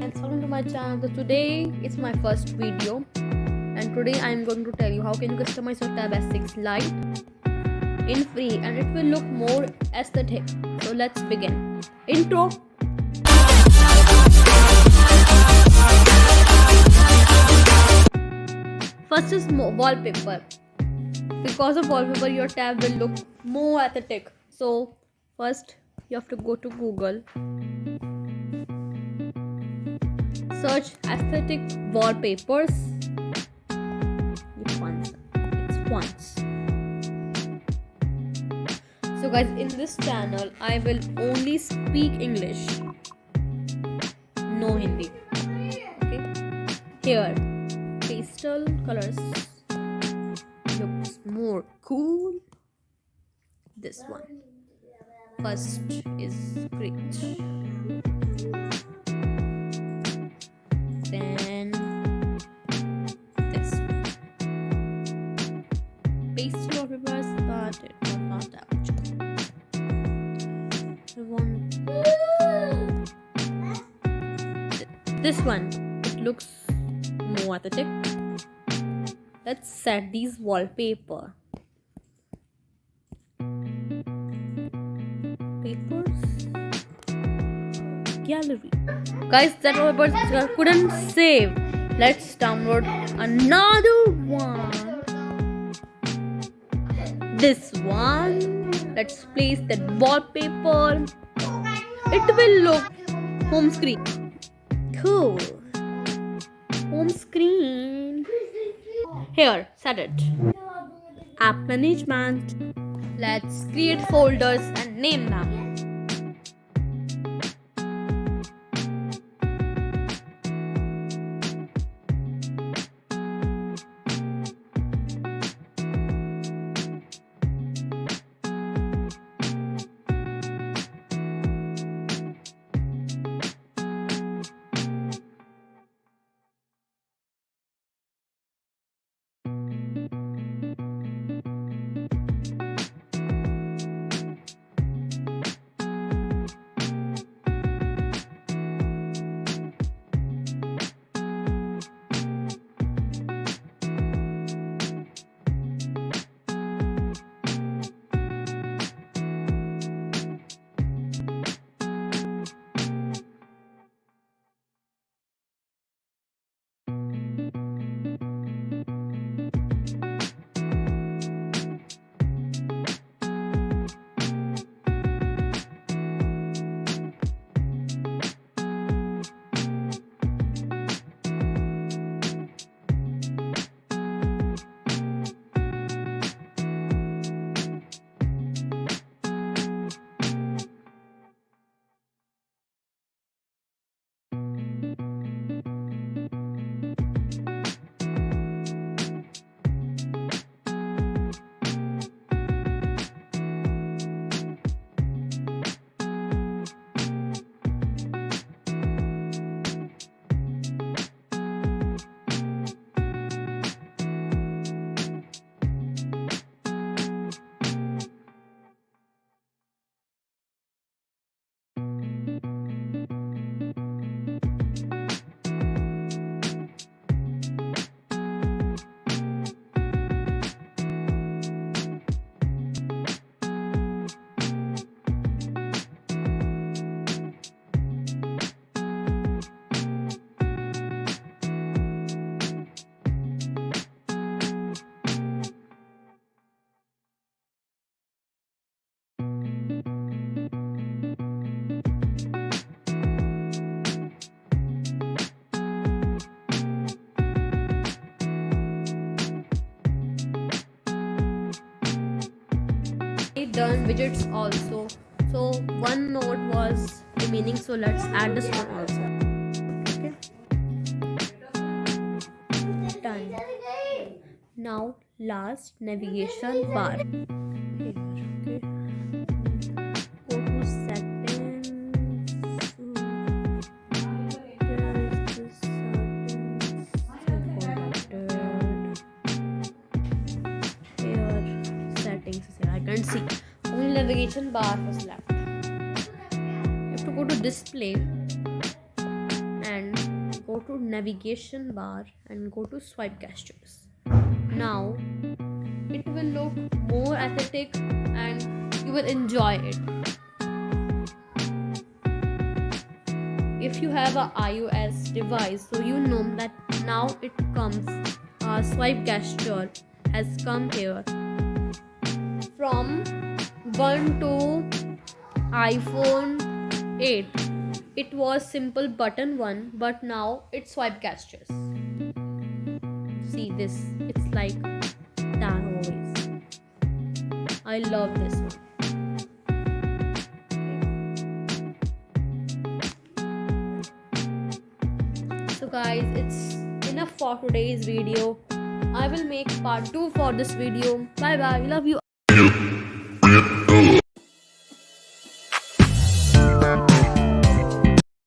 and welcome to my channel. So today it's my first video, and today I am going to tell you how can you customize your Tab S6 Lite in free and it will look more aesthetic. So let's begin. Intro. First is wallpaper. Because of wallpaper your tab will look more aesthetic. So first you have to go to Google, search aesthetic wallpapers. It's once. So guys, in this channel I will only speak English, no Hindi. Okay, here pastel colors looks more cool. This one first is great, then this one. Pastel wallpapers, but it was not that much cool. This one, it looks more aesthetic. Let's set these wallpaper. Papers, gallery. Guys, that wallpaper couldn't save. Let's download another one. This one. Let's place that wallpaper. It will look home screen. Cool. Home screen. Here, set it. App management. Let's create folders and name them. Done widgets also, so one note was remaining, so let's add this one also. Okay, done. Now last, navigation bar. Here, okay, go to settings. I can't see. Only navigation bar was left. You have to go to display and to navigation bar and go to swipe gestures. Now it will look more aesthetic and you will enjoy it. If you have a iOS device, so you know that now it comes, swipe gesture has come here. From 1 to iPhone 8 it was simple button one, but now it's swipe gestures. See this, it's like that always. I love this one. So guys, it's enough for today's video. I will make part 2 for this video. Bye bye, love you.